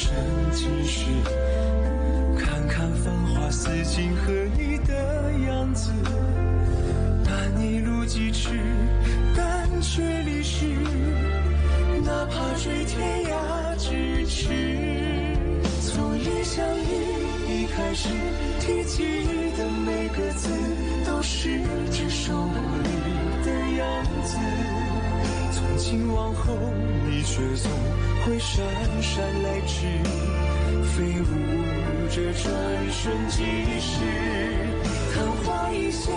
深几时，看看繁华似锦和你的样子，伴你路几尺，但却离世，哪怕追天涯咫尺。从一相遇一开始，提起的每个字，都是只手不离的样子。从今往后，你却总会姗姗来迟，飞舞着转瞬即逝。昙花一现，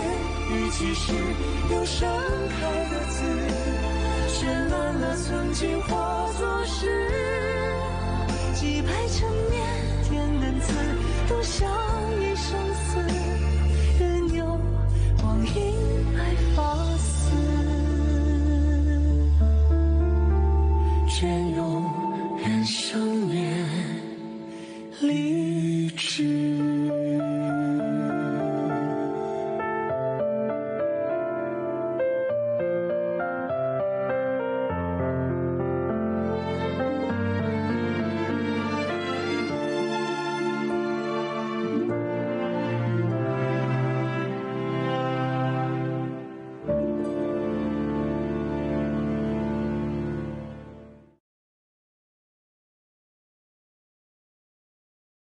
于几时，有盛开的字，绚烂了曾经化作诗。几百成年，天能字，都像一生死，任由光阴来发丝，愿永远相恋立志。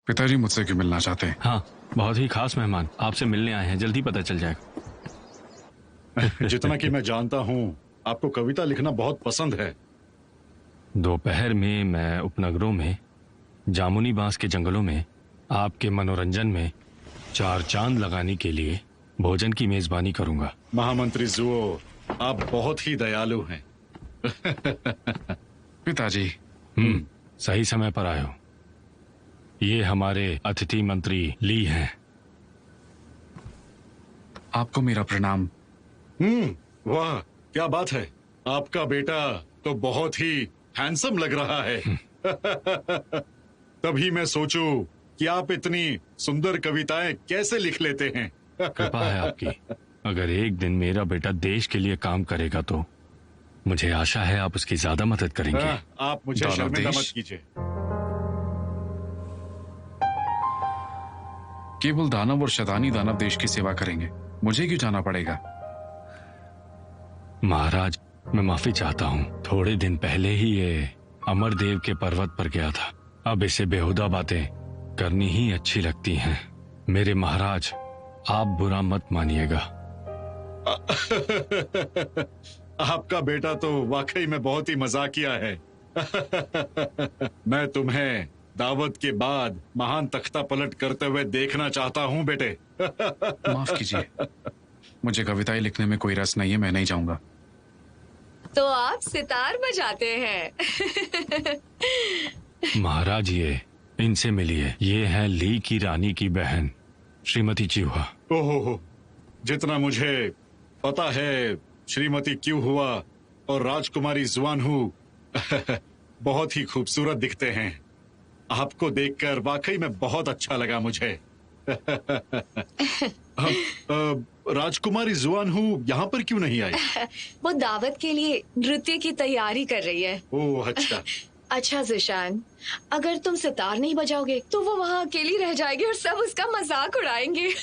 पिताजी मुझसे क्यों मिलना चाहते हैं? हाँ, बहुत ही खास मेहमान आपसे मिलने आए हैं, जल्दी पता चल जाएगा। जितना कि मैं जानता हूँ, आपको कविता लिखना बहुत पसंद है। दोपहर में मैं उपनगरों में, जामुनी बांस के जंगलों में, आपके मनोरंजन में 4 चांद लगाने के लिए भोजन की मेजबानी करूंगा। महामंत्री जुओ, आप बहुत ही दयालु हैं। पिताजी। सही समय पर आए हो। ये हमारे अतिथि मंत्री ली हैं। आपको मेरा प्रणाम। वाह, क्या बात है। आपका बेटा तो बहुत ही हैंडसम लग रहा है। तभी मैं सोचूं कि आप इतनी सुंदर कविताएं कैसे लिख लेते हैं। कृपा है आपकी। अगर एक दिन मेरा बेटा देश के लिए काम करेगा तो मुझे आशा है आप उसकी ज्यादा मदद करेंगे। आप मुझे शर्मिंदा मत कीजिए। केवल दानव और शैतानी दानव देश की सेवा करेंगे, मुझे क्यों जाना पड़ेगा? महाराज, मैं माफी चाहता हूँ। थोड़े दिन पहले ही ये अमरदेव के पर्वत पर गया था। अब इसे बेहुदा बातें करनी ही अच्छी लगती हैं। मेरे महाराज, आप बुरा मत मानिएगा। आपका बेटा तो वाकई में बहुत ही मजाकिया है। मैं तुम्हें दावत के बाद महान तख्ता पलट करते हुए देखना चाहता हूँ बेटे। माफ कीजिए, मुझे कविताएं लिखने में कोई रस नहीं है, मैं नहीं जाऊंगा। तो आप सितार बजाते हैं? महाराज, ये इनसे मिलिए। ये है ली की रानी की बहन श्रीमती चिहुआ। ओहो, जितना मुझे पता है श्रीमती क्यों हुआ और राजकुमारी जुआनहू बहुत ही खूबसूरत दिखते हैं। आपको देखकर वाकई में बहुत अच्छा लगा मुझे। राजकुमारी जुआनहू यहाँ पर क्यों नहीं आई? वो दावत के लिए नृत्य की तैयारी कर रही है। ओह अच्छा। अच्छा ज़ीशान, अगर तुम सितार नहीं बजाओगे तो वो वहाँ अकेली रह जाएगी और सब उसका मजाक उड़ाएंगे।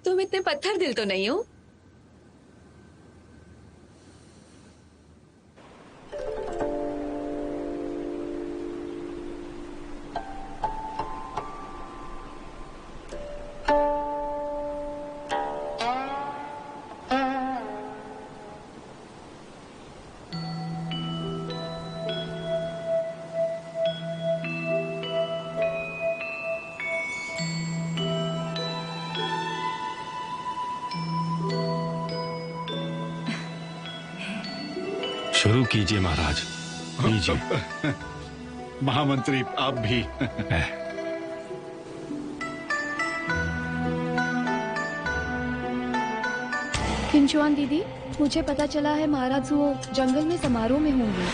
तुम इतने पत्थर दिल तो नहीं हो। शुरू कीजिए महाराज, लीजिए। महामंत्री आप भी। किंचुआन दीदी, मुझे पता चला है महाराज वो जंगल में समारोह में होंगे।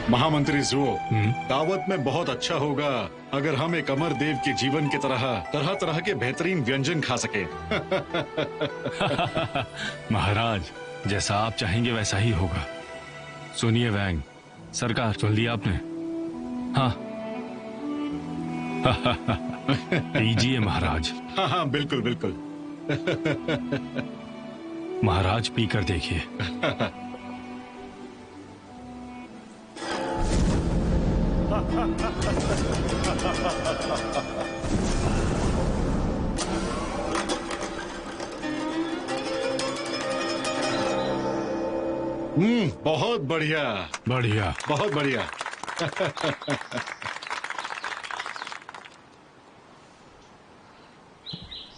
महामंत्री जुओ, दावत में बहुत अच्छा होगा अगर हम एक अमर देव के जीवन की तरह तरह तरह के बेहतरीन व्यंजन खा सके। महाराज, जैसा आप चाहेंगे वैसा ही होगा। सुनिए वैंग सरकार, सुन लिया आपने? हाँ। लीजिए महाराज। हाँ हाँ, बिल्कुल बिल्कुल। महाराज पीकर देखिए। बहुत बढ़िया। बढ़िया, बहुत बढ़िया।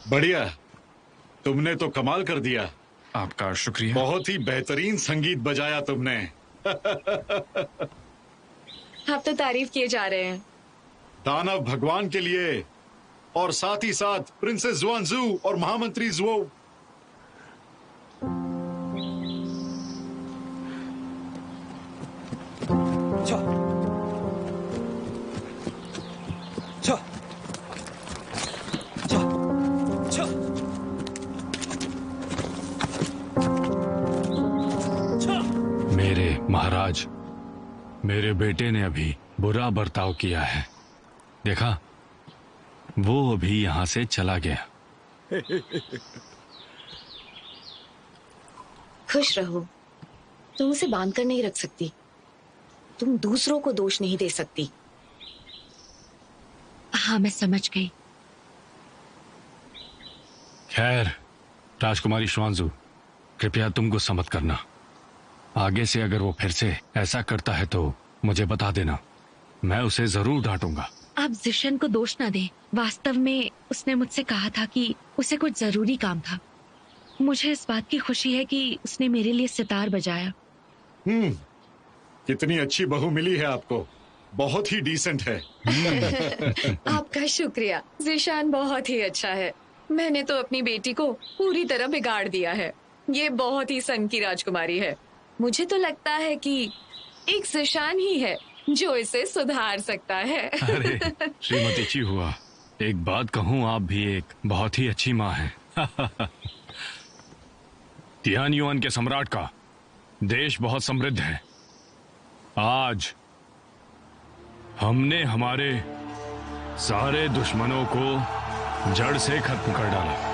बढ़िया, तुमने तो कमाल कर दिया। आपका शुक्रिया। बहुत ही बेहतरीन संगीत बजाया तुमने। आप तो तारीफ किए जा रहे हैं। दानव भगवान के लिए और साथ ही साथ प्रिंसेस जुआनजू और महामंत्री जुओ। मेरे महाराज, मेरे बेटे ने अभी बुरा बर्ताव किया है। देखा, वो अभी यहां से चला गया। खुश रहो। तुम उसे बांध कर नहीं रख सकती। तुम दूसरों को दोष नहीं दे सकती। हाँ, मैं समझ गई। खैर, राजकुमारी श्वानजू, कृपया तुम गुस्सा मत करना। आगे से अगर वो फिर से ऐसा करता है तो मुझे बता देना, मैं उसे जरूर डांटूंगा। आप जिशन को दोष ना दें। वास्तव में उसने मुझसे कहा था कि उसे कुछ जरूरी काम था। मुझे इस बात की खुशी है कि उसने मेरे लिए सितार बजाया। कितनी अच्छी बहू मिली है आपको। बहुत ही डिसेंट है। आपका शुक्रिया। जिशान बहुत ही अच्छा है। मैंने तो अपनी बेटी को पूरी तरह बिगाड़ दिया है। ये बहुत ही सन की राजकुमारी है। मुझे तो लगता है कि एक जिशान ही है जो इसे सुधार सकता है। अरे श्रीमती ची हुआ, एक बात कहूँ, आप भी एक बहुत ही अच्छी माँ हैं। तियान युआन के सम्राट का देश बहुत समृद्ध है। आज हमने हमारे सारे दुश्मनों को जड़ से खत्म कर डाला।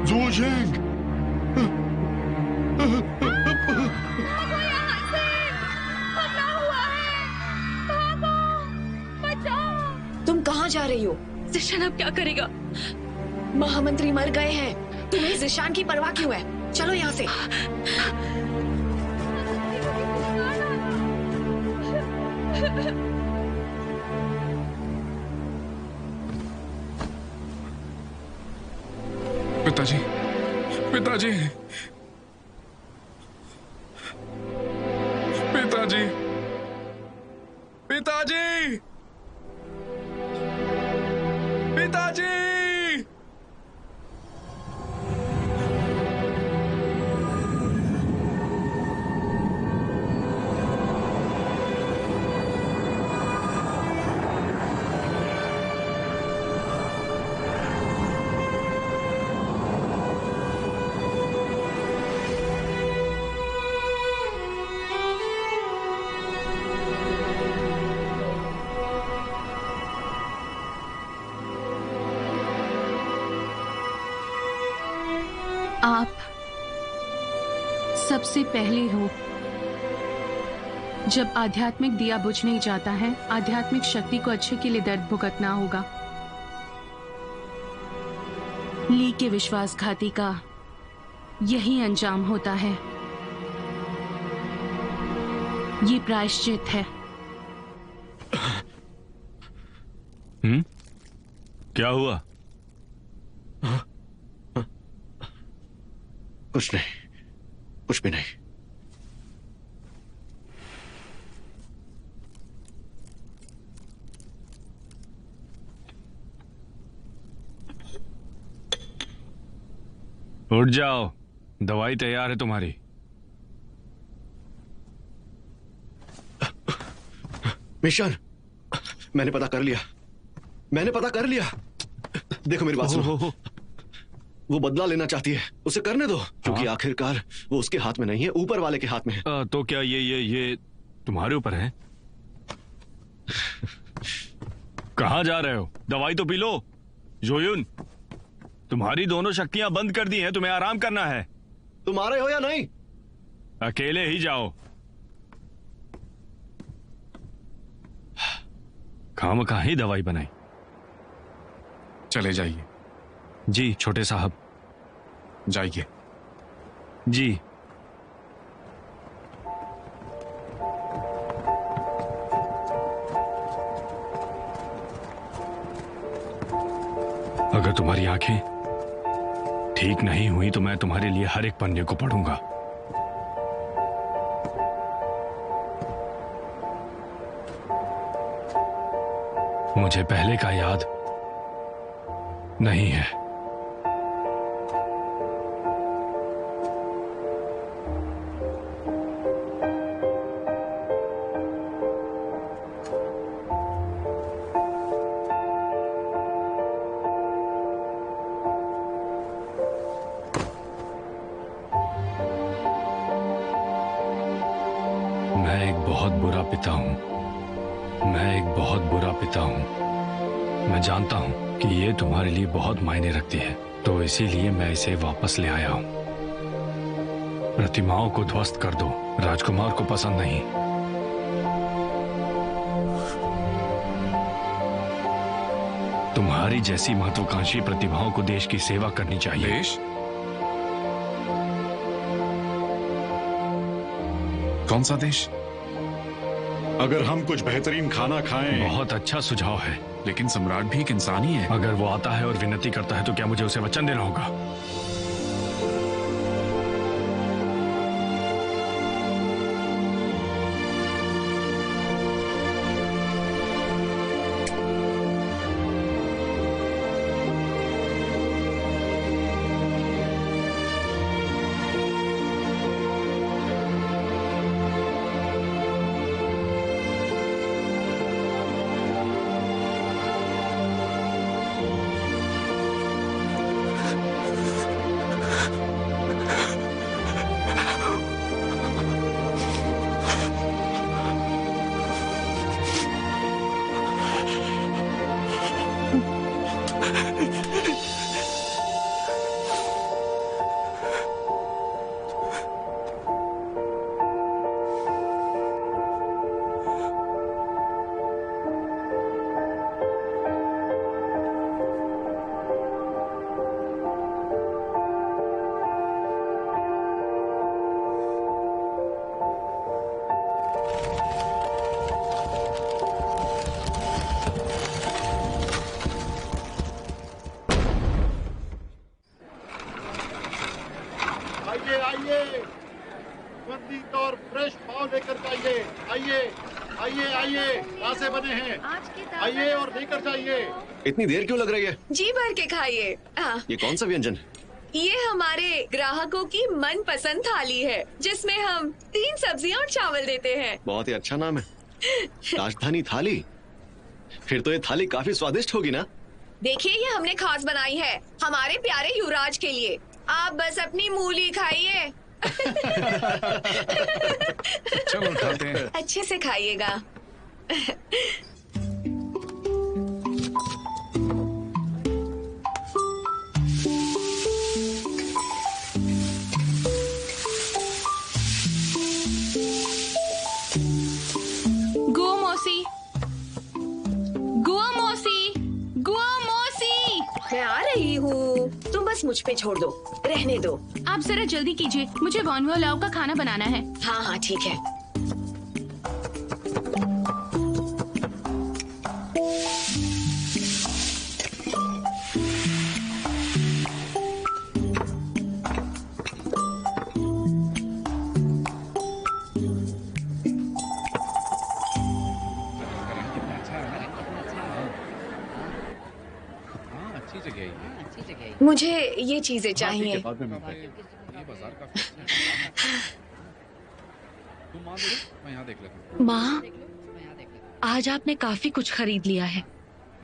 ज़ुओज़ेंग, तुम कहाँ जा रही हो? जिशन अब क्या करेगा? महामंत्री मर गए हैं। तुम्हें जिशान की परवाह क्यों है? चलो यहाँ से। पिताजी, पिताजी, पिताजी, पिताजी, पिताजी, आप सबसे पहले हो। जब आध्यात्मिक दिया बुझ नहीं जाता है, आध्यात्मिक शक्ति को अच्छे के लिए दर्द भुगतना होगा। ली के विश्वासघाती का यही अंजाम होता है। ये प्रायश्चित है। क्या हुआ? कुछ नहीं, कुछ भी नहीं। उठ जाओ, दवाई तैयार है तुम्हारी। मिशन, मैंने पता कर लिया, मैंने पता कर लिया। देखो मेरी बात सुनो। वो बदला लेना चाहती है, उसे करने दो, क्योंकि आखिरकार वो उसके हाथ में नहीं है, ऊपर वाले के हाथ में है। तो क्या ये तुम्हारे ऊपर है? कहाँ जा रहे हो? दवाई तो पी लो। जोयुन, तुम्हारी दोनों शक्तियां बंद कर दी हैं, तुम्हें आराम करना है। तुम आ रहे हो या नहीं? अकेले ही जाओ। खामखा ही दवाई बनाई। चले जाइए। जी छोटे साहब। जाइए। जी। अगर तुम्हारी आंखें ठीक नहीं हुई तो मैं तुम्हारे लिए हर एक पन्ने को पढ़ूंगा। मुझे पहले का याद नहीं है। मैं एक बहुत बुरा पिता हूं। मैं एक बहुत बुरा पिता हूं। मैं जानता हूं कि ये तुम्हारे लिए बहुत मायने रखती है, तो इसीलिए मैं इसे वापस ले आया हूं। प्रतिमाओं को ध्वस्त कर दो, राजकुमार को पसंद नहीं। तुम्हारी जैसी महत्वाकांक्षी प्रतिभाओं को देश की सेवा करनी चाहिए। देश? कौन सा देश? अगर हम कुछ बेहतरीन खाना खाएं। बहुत अच्छा सुझाव है, लेकिन सम्राट भी एक इंसान ही है। अगर वो आता है और विनती करता है तो क्या मुझे उसे वचन देना होगा? आइए, वर्दी और फ्रेश पाव लेकर जाइए। आइए आइए आइए, ताज़े बने हैं, आइए और लेकर जाइए। इतनी देर क्यों लग रही है? जी भर के खाइए। ये कौन सा व्यंजन है? ये हमारे ग्राहकों की मनपसंद थाली है, जिसमें हम 3 सब्जियां और चावल देते हैं। बहुत ही अच्छा नाम है, राजधानी थाली। फिर तो ये थाली काफी स्वादिष्ट होगी ना? देखिए, ये हमने खास बनाई है हमारे प्यारे युवराज के लिए। आप बस अपनी मूली खाइए। चलो खाते हैं। अच्छे से खाइएगा। बस मुझ पे छोड़ दो, रहने दो। आप जरा जल्दी कीजिए, मुझे वॉनवो लाओ का खाना बनाना है। हाँ हाँ ठीक है। मुझे ये चीजें चाहिए। बाद में मिलते हैं। ये बाजार काफी अच्छा है। तुम माँ देखो, मैं यहाँ देख लेता हूँ। माँ, आज आपने काफी कुछ खरीद लिया है।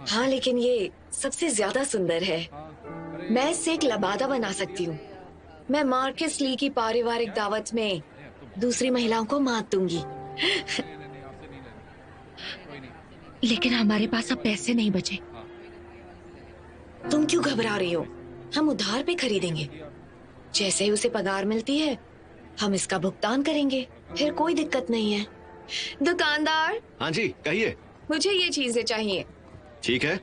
हाँ लेकिन ये सबसे ज्यादा सुंदर है। मैं इससे एक लबादा बना सकती हूँ। मैं मार्कस ली की पारिवारिक दावत में दूसरी महिलाओं को मात दूंगी। लेकिन हमारे पास अब पैसे नहीं बचे। तुम क्यों घबरा रही हो? हम उधार पे खरीदेंगे। जैसे ही उसे पगार मिलती है हम इसका भुगतान करेंगे, फिर कोई दिक्कत नहीं है। दुकानदार। हाँ जी कहिए। मुझे ये चीजें चाहिए। ठीक है।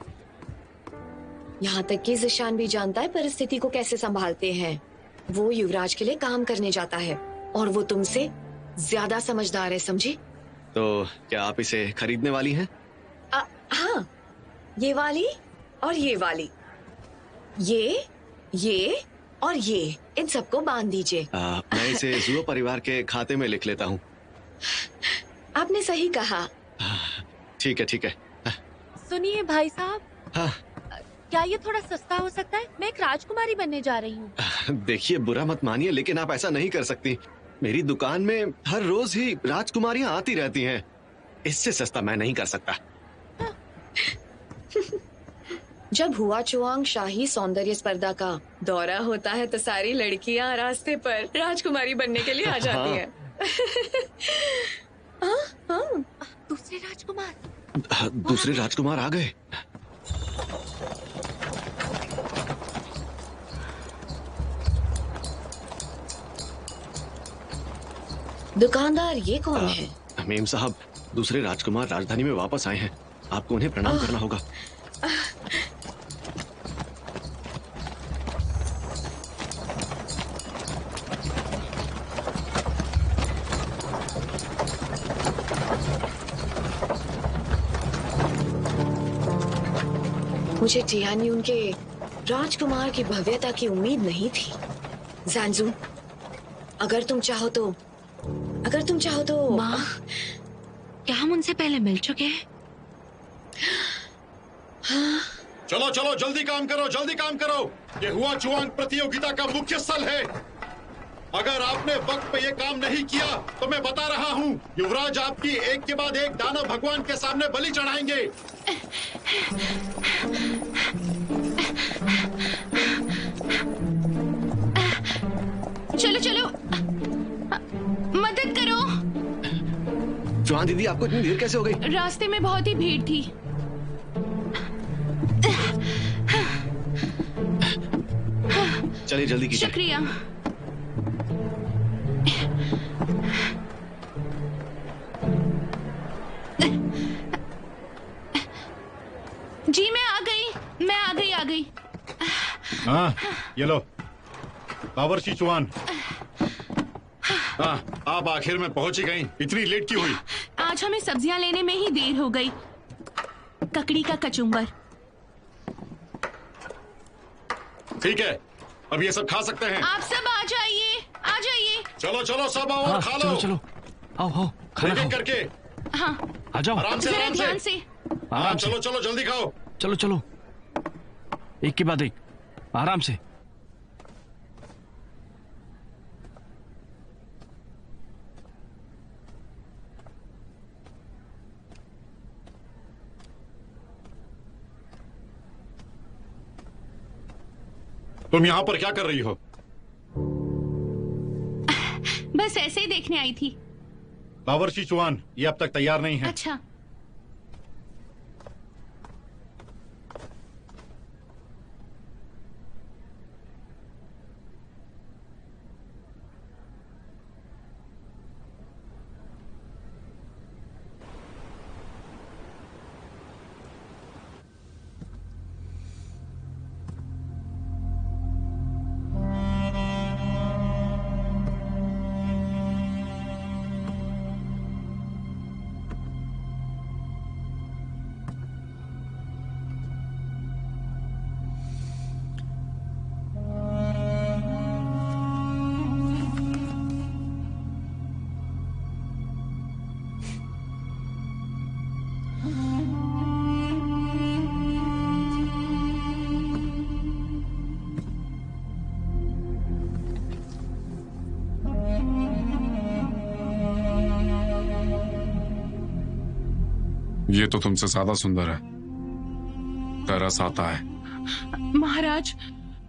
यहाँ तक कि जिशान भी जानता है परिस्थिति को कैसे संभालते हैं। वो युवराज के लिए काम करने जाता है और वो तुमसे ज्यादा समझदार है, समझी? तो क्या आप इसे खरीदने वाली हैं? हाँ, ये वाली और ये वाली, ये और ये, इन सबको बांध दीजिए। मैं इसे जुओ परिवार के खाते में लिख लेता हूँ। आपने सही कहा। ठीक है ठीक है। सुनिए भाई साहब, हाँ क्या ये थोड़ा सस्ता हो सकता है? मैं एक राजकुमारी बनने जा रही हूँ। देखिए बुरा मत मानिए, लेकिन आप ऐसा नहीं कर सकती। मेरी दुकान में हर रोज ही राजकुमारियाँ आती रहती हैं। इससे सस्ता मैं नहीं कर सकता। जब हुआ चुआंग शाही सौंदर्य स्पर्धा का दौरा होता है तो सारी लड़कियां रास्ते पर राजकुमारी बनने के लिए आ जाती हैं। हाँ। दूसरे राजकुमार आ गए। दुकानदार, ये कौन है? मेम साहब, दूसरे राजकुमार राजधानी में वापस आए हैं। आपको उन्हें प्रणाम करना होगा। मुझे टियान्यून के राजकुमार की भव्यता की उम्मीद नहीं थी। ज़ानज़ू, अगर तुम चाहो तो माँ, क्या हम उनसे पहले मिल चुके हैं? चलो चलो जल्दी काम करो, जल्दी काम करो। ये हुआ चुआंग प्रतियोगिता का मुख्य स्थल है। अगर आपने वक्त पे ये काम नहीं किया तो मैं बता रहा हूँ, युवराज आपकी एक के बाद एक दानव भगवान के सामने बलि चढ़ाएंगे। चलो चलो, मदद करो। चौहान दीदी, आपको इतनी देर कैसे हो गई? रास्ते में बहुत ही भीड़ थी। चलिए जल्दी कीजिए। शुक्रिया। जी मैं आ गई। हाँ ये लो, बावर्ची चुआन। हाँ, आप आखिर में पहुंच ही गई। इतनी लेट क्यों हुई? आज हमें सब्जियां लेने में ही देर हो गई। ककड़ी का कचुम्बर। ठीक है, अब ये सब खा सकते हैं। आप सब आ जाइए, आ जाइए। चलो चलो सब आओ और खा लो। चलो चलो, आओ खाना खाओ। करके हाँ, आ जाओ। आराम से, जरा आराम ध्यान से। से। हाँ आराम से। चलो चलो जल्दी खाओ। चलो चलो, एक के बाद एक, आराम से। तुम यहाँ पर क्या कर रही हो? बस ऐसे ही देखने आई थी। बावर्ची चुआन, ये अब तक तैयार नहीं है। अच्छा, ये तो तुमसे ज्यादा सुंदर है, तरस आता है। महाराज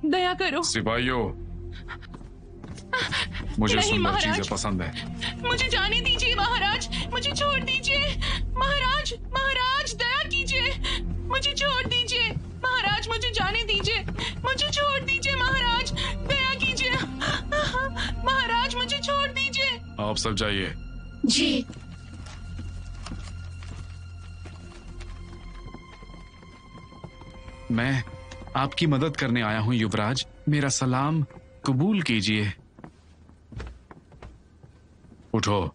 दया करो। सिपाहियों, मुझे नहीं, सुंदर महाराज। चीजें पसंद है। मुझे जाने दीजिए महाराज, मुझे छोड़ दीजिए महाराज। महाराज दया कीजिए, मुझे छोड़ दीजिए महाराज, मुझे जाने दीजिए, मुझे छोड़ दीजिए महाराज, दया कीजिए महाराज, मुझे छोड़ दीजिए। आप सब जाइए। जी। मैं आपकी मदद करने आया हूं युवराज, मेरा सलाम कबूल कीजिए। उठो।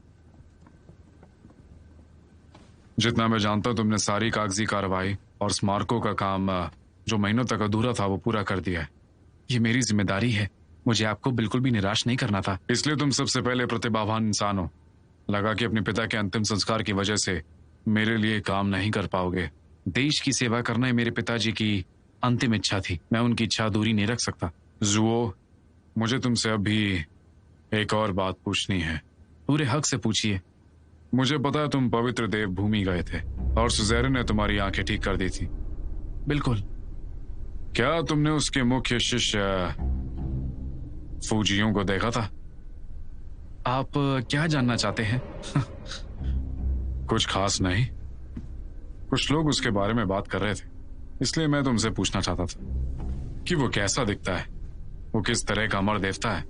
जितना मैं जानता हूं तुमने सारी कागजी कार्रवाई और स्मारकों का काम जो महीनों तक अधूरा था वो पूरा कर दिया है। ये मेरी जिम्मेदारी है, मुझे आपको बिल्कुल भी निराश नहीं करना था। इसलिए तुम सबसे पहले प्रतिभावान इंसान हो। लगा कि अपने पिता के अंतिम संस्कार की वजह से मेरे लिए काम नहीं कर पाओगे। देश की सेवा करना ही मेरे पिताजी की अंतिम इच्छा थी, मैं उनकी इच्छा अधूरी नहीं रख सकता। जुओ, मुझे तुमसे अभी एक और बात पूछनी है। पूरे हक से पूछिए। मुझे पता है तुम पवित्र देव भूमि गए थे और सुजैरे ने तुम्हारी आंखें ठीक कर दी थी। बिल्कुल। क्या तुमने उसके मुख्य शिष्य फूजियों को देखा था? आप क्या जानना चाहते हैं? कुछ खास नहीं, कुछ लोग उसके बारे में बात कर रहे थे, इसलिए मैं तुमसे पूछना चाहता था कि वो कैसा दिखता है, वो किस तरह का अमर देवता है।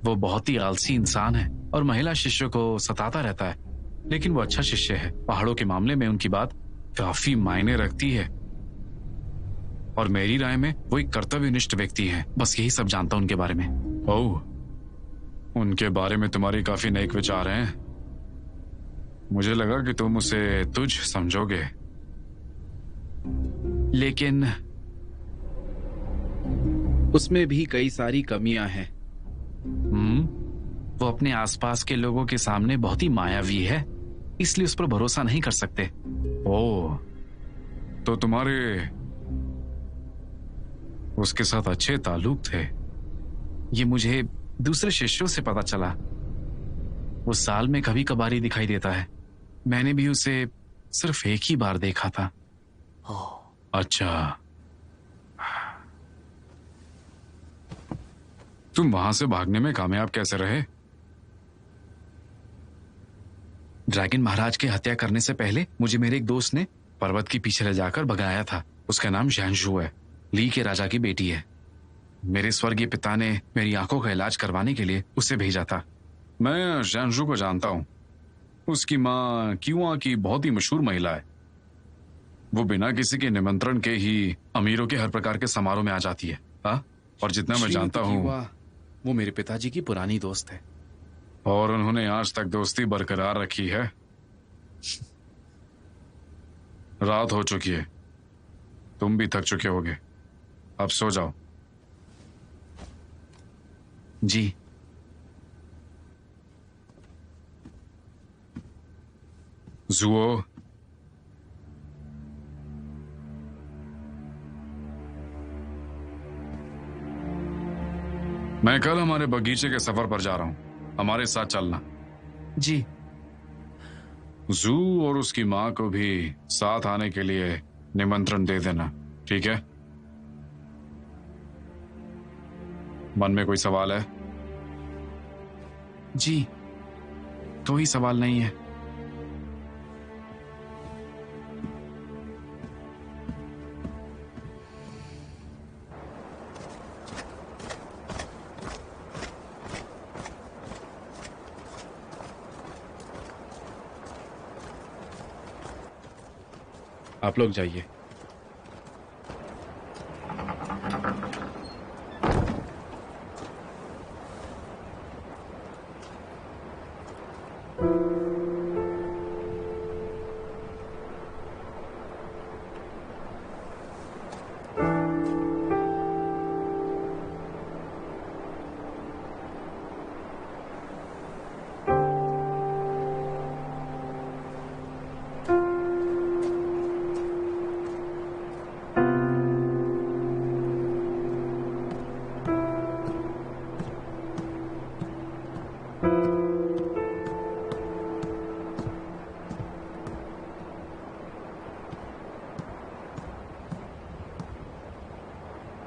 वो बहुत ही आलसी इंसान है और महिला शिष्यों को सताता रहता है, लेकिन वो अच्छा शिष्य है। पहाड़ों के मामले में उनकी बात काफी मायने रखती है और मेरी राय में वो एक कर्तव्यनिष्ठ व्यक्ति है। बस यही सब जानता हूं उनके बारे में। ओह, उनके बारे में तुम्हारी काफी नेक विचार हैं। मुझे लगा कि तुम उसे तुझ समझोगे। लेकिन उसमें भी कई सारी कमियां हैं। वो अपने आसपास के लोगों के सामने बहुत ही मायावी है, इसलिए उस पर भरोसा नहीं कर सकते। ओह, तो तुम्हारे उसके साथ अच्छे ताल्लुक थे? ये मुझे दूसरे शिष्यों से पता चला। वो साल में कभी कभार ही दिखाई देता है। मैंने भी उसे सिर्फ एक ही बार देखा था। अच्छा, तुम वहां से भागने में कामयाब कैसे रहे? ड्रैगन महाराज के हत्या करने से पहले मुझे मेरे एक दोस्त ने पर्वत के पीछे ले जाकर भगाया था। उसका नाम ज़्यानज़ू है, ली के राजा की बेटी है। मेरे स्वर्गीय पिता ने मेरी आंखों का इलाज करवाने के लिए उसे भेजा था। मैं ज़्यानज़ू को जानता हूं। उसकी माँ क्यूआ की बहुत ही मशहूर महिला है। वो बिना किसी के निमंत्रण के ही अमीरों के हर प्रकार के समारोह में आ जाती है। हाँ, और जितना मैं जानता हूँ वो मेरे पिताजी की पुरानी दोस्त है और उन्होंने आज तक दोस्ती बरकरार रखी है। रात हो चुकी है, तुम भी थक चुके होगे, अब सो जाओ। जी। जुओ, मैं कल हमारे बगीचे के सफर पर जा रहा हूं, हमारे साथ चलना। जी। जू और उसकी मां को भी साथ आने के लिए निमंत्रण दे देना, ठीक है? मन में कोई सवाल है? जी, कोई सवाल नहीं है। आप लोग जाइए।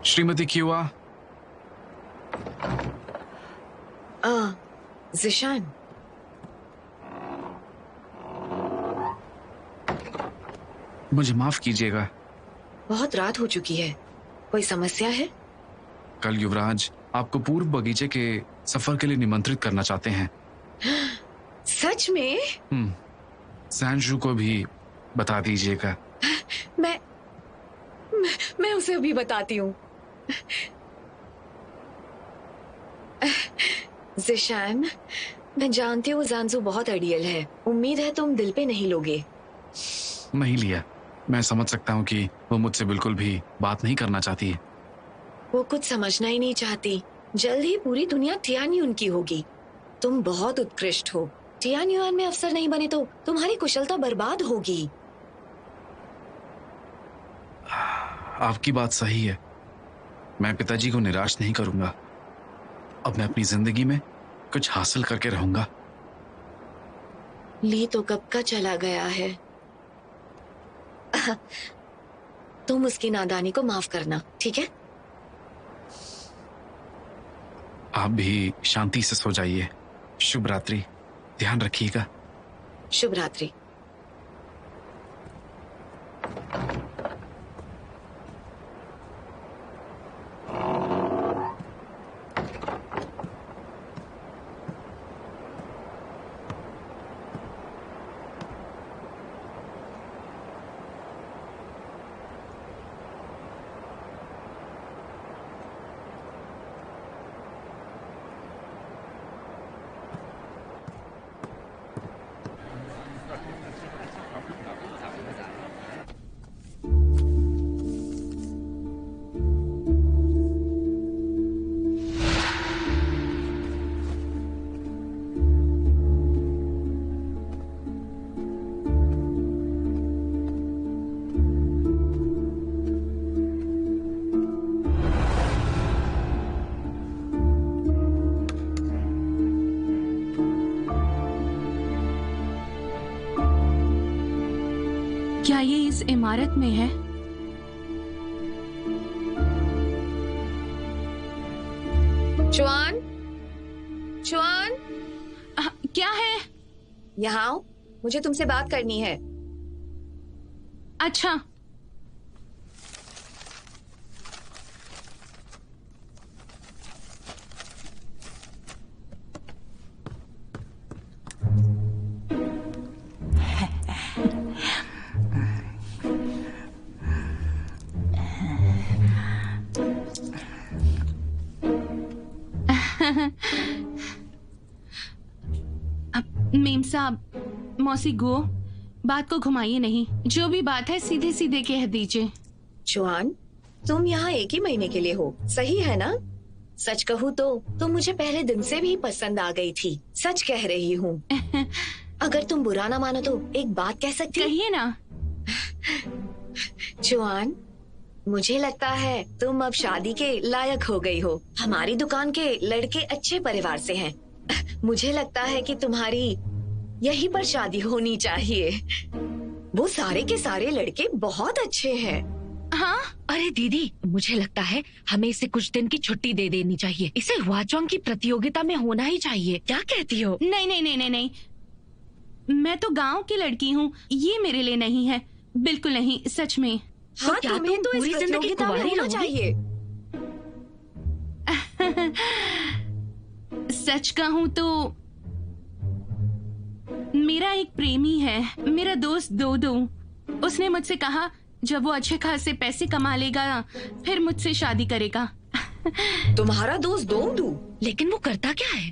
श्रीमती क्यूआ। जिशान, मुझे माफ कीजिएगा। बहुत रात हो चुकी है, कोई समस्या है? कल युवराज आपको पूर्व बगीचे के सफर के लिए निमंत्रित करना चाहते हैं। सच में? सैनजू को भी बता दीजिएगा। मैं उसे अभी बताती हूँ। जिशान, मैं जानती हूँ जानजू बहुत अड़ियल है। उम्मीद है तुम दिल पे नहीं लोगे। नहीं लिया। मैं समझ सकता हूँ कि वो मुझसे बिल्कुल भी बात नहीं करना चाहती है। वो कुछ समझना ही नहीं चाहती। जल्द ही पूरी दुनिया टियान्युन की होगी। तुम बहुत उत्कृष्ट हो। टियान्युन में अफसर नहीं बने तो तुम्हारी कुशलता बर्बाद होगी। आपकी बात सही है। मैं पिताजी को निराश नहीं करूंगा। अब मैं अपनी जिंदगी में कुछ हासिल करके रहूंगा। ली तो कब का चला गया है। तुम उसकी नादानी को माफ करना, ठीक है? आप भी शांति से सो जाइए। शुभ रात्रि। ध्यान रखिएगा। शुभ रात्रि। क्या ये इस इमारत में है? चुआन, चुआन, क्या है? यहाँ आओ, मुझे तुमसे बात करनी है। अच्छा। मेम साहब, मौसी गो, बात को घुमाइए नहीं। जो भी बात है सीधे सीधे कह दीजिए। चुआन, तुम यहाँ एक ही महीने के लिए हो, सही है ना? सच कहूँ तो तुम मुझे पहले दिन से भी पसंद आ गई थी। सच कह रही हूँ। अगर तुम बुरा ना मानो तो एक बात कह सकती? कहिए ना। चुआन, मुझे लगता है तुम अब शादी के लायक हो गई हो। हमारी दुकान के लड़के अच्छे परिवार से हैं। मुझे लगता है कि तुम्हारी यहीं पर शादी होनी चाहिए। वो सारे के सारे लड़के बहुत अच्छे हैं। हाँ? अरे दीदी, मुझे लगता है हमें इसे कुछ दिन की छुट्टी दे देनी चाहिए। इसे हुआचोंग की प्रतियोगिता में होना ही चाहिए। क्या कहती हो? नहीं नहीं नहीं नहीं नहीं, मैं तो गांव की लड़की हूँ। ये मेरे लिए नहीं है, बिल्कुल नहीं, सच में। हाँ, क्या तुम्हें तो पूरी इस जिंदगी प्रतियोगिता में कुंवारी होना रहोगी? चाहिए। सच कहूँ तो मेरा एक प्रेमी है, मेरा दोस्त दोदो। उसने मुझसे कहा जब वो अच्छे खासे पैसे कमा लेगा फिर मुझसे शादी करेगा। तुम्हारा दोस्त दोदो? लेकिन वो करता क्या है?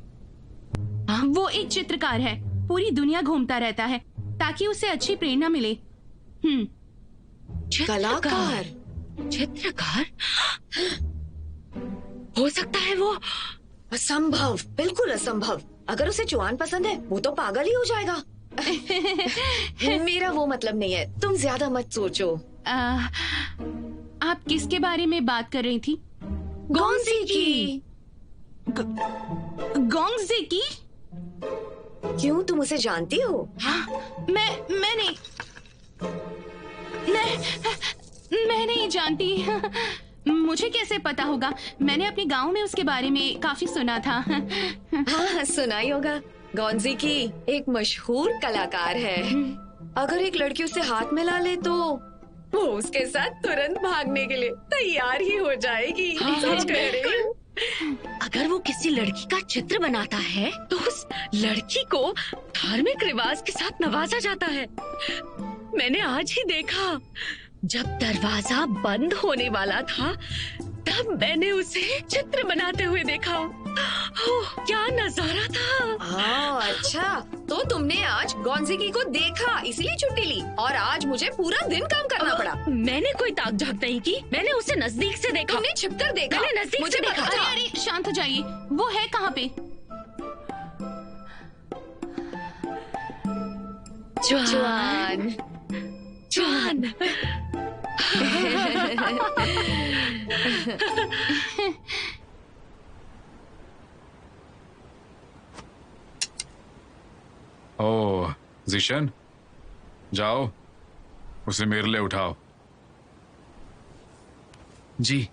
वो एक चित्रकार है, पूरी दुनिया घूमता रहता है ताकि उसे अच्छी प्रेरणा मिले। कलाकार? चित्रकार? हो सकता है वो। असंभव, बिल्कुल असंभव। अगर उसे चुआन पसंद है वो तो पागल ही हो जाएगा। मेरा वो मतलब नहीं है, तुम ज्यादा मत सोचो। आप किसके बारे में बात कर रही थी? गोंजी की। गोंजी की? क्यों, तुम उसे जानती हो? हाँ, मैं नहीं जानती। मुझे कैसे पता होगा? मैंने अपने गांव में उसके बारे में काफी सुना था। हाँ, सुना ही होगा। गौंजी की एक मशहूर कलाकार है। अगर एक लड़की उसे हाथ में ला ले तो वो उसके साथ तुरंत भागने के लिए तैयार ही हो जाएगी। सच कह रही हूँ। अगर वो किसी लड़की का चित्र बनाता है तो उस लड़की को धार्मिक रिवाज के साथ नवाजा जाता है। मैंने आज ही देखा, जब दरवाजा बंद होने वाला था तब मैंने उसे चित्र बनाते हुए देखा। ओह, क्या नजारा था। हाँ, अच्छा, तो तुमने आज गौंजिकी को देखा इसीलिए छुट्टी ली और आज मुझे पूरा दिन काम करना पड़ा। मैंने कोई ताक झाक नहीं की, मैंने उसे नजदीक से देखा। तुमने छिपकर देखा? मैंने नजदीक मुझे से देखा। पता था। अरे शांत हो जाइए। वो है कहाँ पे? जवान जवान। ओह जिशन, जाओ उसे मेरे लिए उठाओ। जी।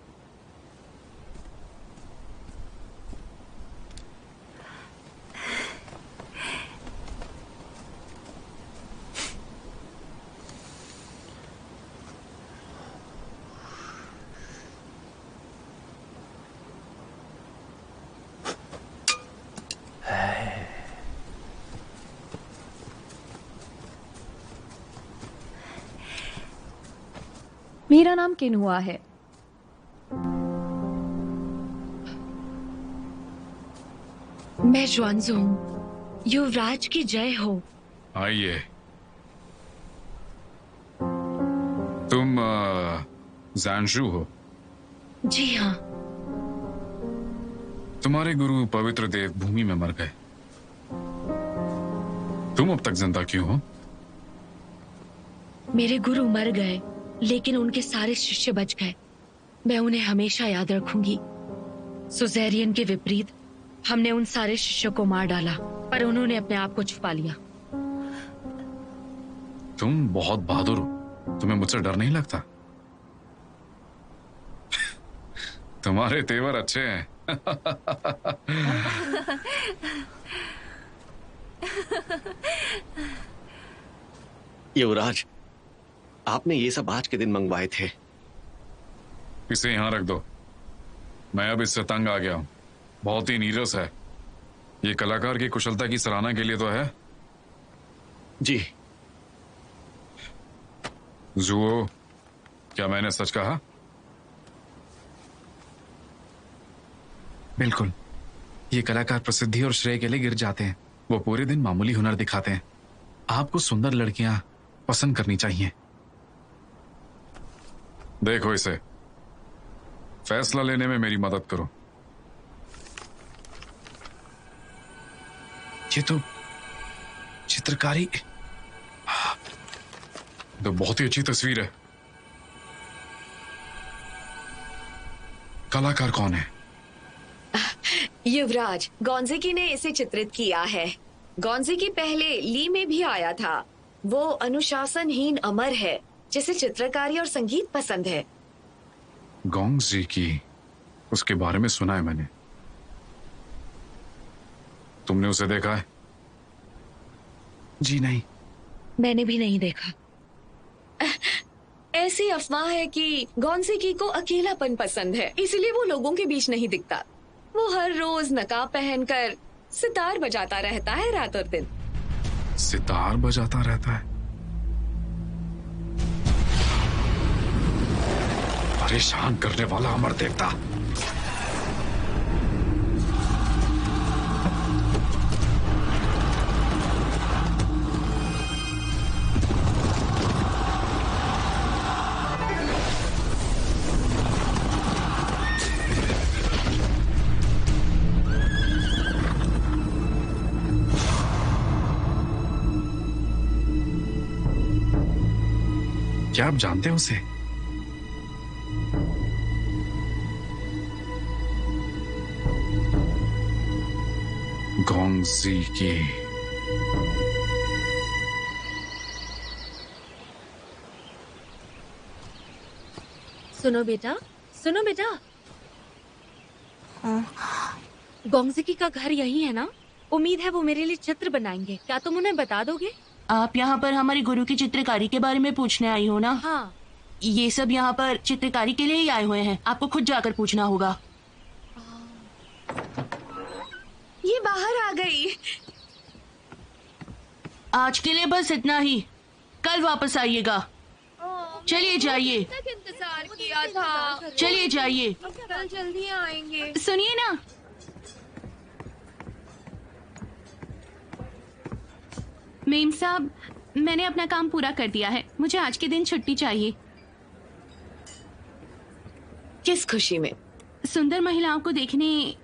मेरा नाम किन्हुआ है। मैं ज्वानजू हूँ। युवराज की जय हो। आइए। तुम ज़ानजू हो? जी हाँ। तुम्हारे गुरु पवित्र देव भूमि में मर गए। तुम अब तक जिंदा क्यों हो? मेरे गुरु मर गए लेकिन उनके सारे शिष्य बच गए। मैं उन्हें हमेशा याद रखूंगी। सुज़ेरियन के विपरीत हमने उन सारे शिष्यों को मार डाला पर उन्होंने अपने आप को छुपा लिया। तुम बहुत बहादुर हो। तुम्हें मुझसे डर नहीं लगता? तुम्हारे तेवर अच्छे हैं। युवराज, आपने ये सब आज के दिन मंगवाए थे। इसे यहां रख दो। मैं अब इससे तंग आ गया हूं। बहुत ही नीरस है। ये कलाकार की कुशलता की सराहना के लिए तो है। जी। जुओ, क्या मैंने सच कहा? बिल्कुल। ये कलाकार प्रसिद्धि और श्रेय के लिए गिर जाते हैं। वो पूरे दिन मामूली हुनर दिखाते हैं। आपको सुंदर लड़कियां पसंद करनी चाहिए। देखो इसे, फैसला लेने में मेरी मदद करो। ये तो चित्रकारी, तो बहुत ही अच्छी तस्वीर है। कलाकार कौन है? युवराज, गौंजिकी ने इसे चित्रित किया है। गौंजिकी पहले ली में भी आया था। वो अनुशासनहीन अमर है जिसे चित्रकारी और संगीत पसंद है। गौंजिकी, उसके बारे में सुना है मैंने। तुमने उसे देखा है? जी नहीं। मैंने भी नहीं देखा। ऐसी अफवाह है कि गौंजिकी को अकेलापन पसंद है, इसलिए वो लोगों के बीच नहीं दिखता। वो हर रोज नकाब पहनकर सितार बजाता रहता है रात और दिन। सितार बजाता रहता है? परेशान करने वाला अमर देवता। क्या आप जानते हैं उसे? गौंजिकी। सुनो बेटा, सुनो बेटा, गोंगजिकी का घर यही है ना? उम्मीद है वो मेरे लिए चित्र बनाएंगे। क्या तुम उन्हें बता दोगे? आप यहाँ पर हमारे गुरु की चित्रकारी के बारे में पूछने आई हो ना? हाँ। ये सब यहाँ पर चित्रकारी के लिए ही आए हुए हैं, आपको खुद जाकर पूछना होगा। ये बाहर आ गई। आज के लिए बस इतना ही, कल वापस आइएगा। चलिए जाइए। तक इंतजार किया था। चलिए जाइए। कल जल्दी आएंगे। सुनिए ना, मेम साहब, मैंने अपना काम पूरा कर दिया है, मुझे आज के दिन छुट्टी चाहिए। किस खुशी में? सुंदर महिलाओं को देखने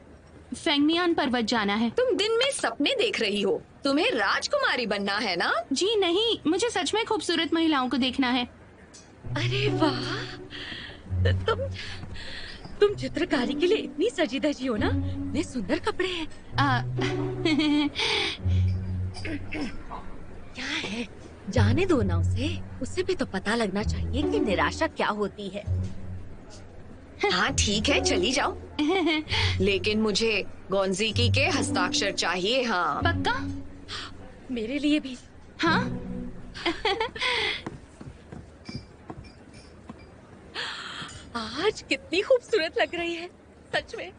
फेंगमियान पर्वत जाना है। तुम दिन में सपने देख रही हो, तुम्हें राजकुमारी बनना है ना? जी नहीं, मुझे सच में खूबसूरत महिलाओं को देखना है। अरे वाह, तुम चित्रकारी के लिए इतनी सजी धजी हो ना? इतने सुंदर कपड़े हैं। क्या है? जाने दो ना उसे भी तो पता लगना चाहिए कि निराशा क्या होती है। हाँ ठीक है, चली जाओ। लेकिन मुझे गोंगजिकी के हस्ताक्षर चाहिए। हाँ पक्का? मेरे लिए भी। हाँ। आज कितनी खूबसूरत लग रही है, सच में।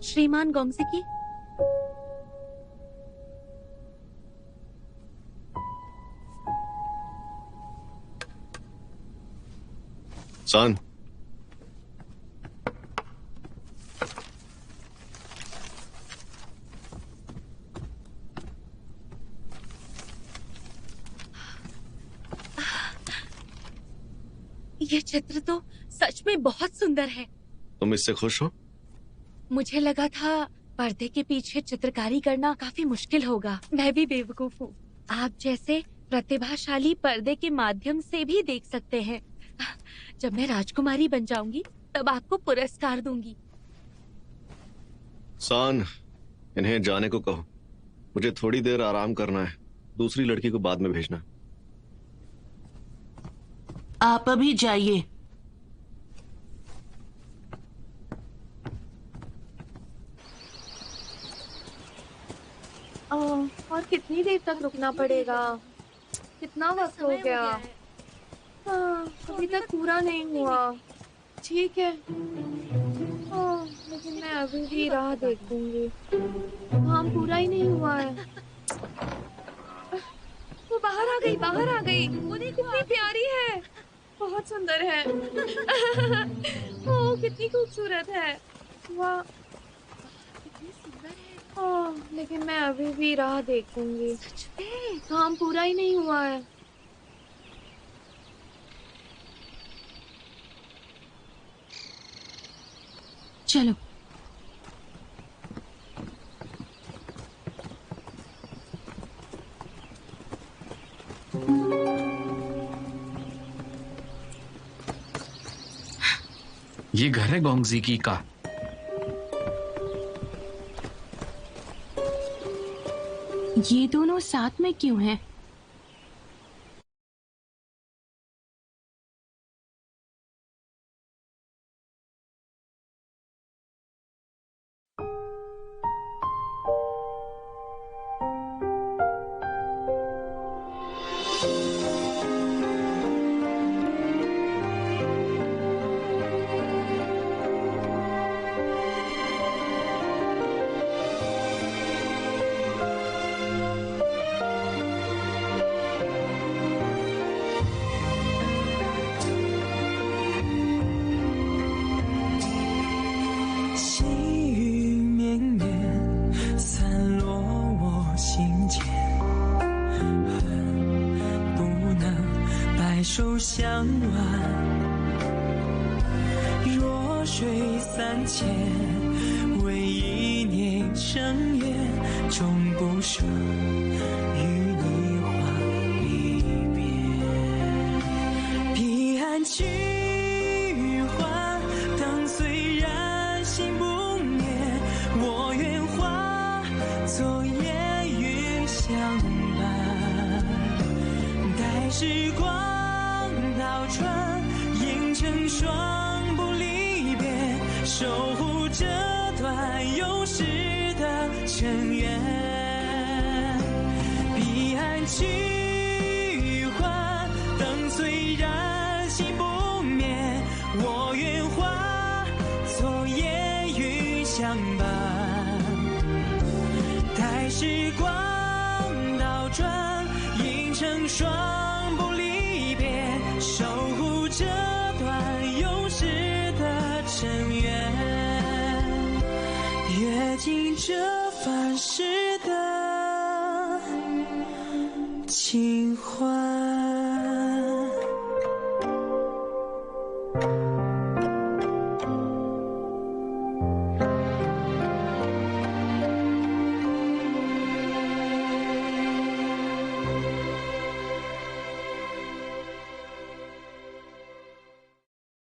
श्रीमान गोंगजिकी, सान, ये चित्र तो सच में बहुत सुंदर है। तुम इससे खुश हो? मुझे लगा था पर्दे के पीछे चित्रकारी करना काफी मुश्किल होगा। मैं भी बेवकूफ हूँ। आप जैसे प्रतिभाशाली पर्दे के माध्यम से भी देख सकते हैं। जब मैं राजकुमारी बन जाऊंगी तब आपको पुरस्कार दूंगी। सान, इन्हें जाने को कहो, मुझे थोड़ी देर आराम करना है। दूसरी लड़की को बाद में भेजना। आप अभी जाइए। और कितनी देर तक रुकना पड़ेगा? कितना वक्त हो गया? हाँ, अभी तक पूरा नहीं हुआ। ठीक है, लेकिन मैं अभी भी राह देखूंगी। काम पूरा ही नहीं हुआ है। वो बाहर आ गई, बाहर आ गई। वो कितनी प्यारी है, बहुत सुंदर है। ओ, कितनी खूबसूरत है। वाह, कितनी सुंदर है। लेकिन मैं अभी भी राह देखूंगी। सच में काम पूरा ही नहीं हुआ है। चलो। ये घर है गोंगजिकी का। ये दोनों साथ में क्यों हैं?手相挽，弱水三千，为一念生缘，终不舍与你话离别。时光倒转，映成双不离别，守护这段有时的尘缘。彼岸去还，灯虽然熄不灭，我愿化作烟雨相伴。待时光倒转，映成双不离别，守护这段有时的尘缘，阅尽这凡世的情怀。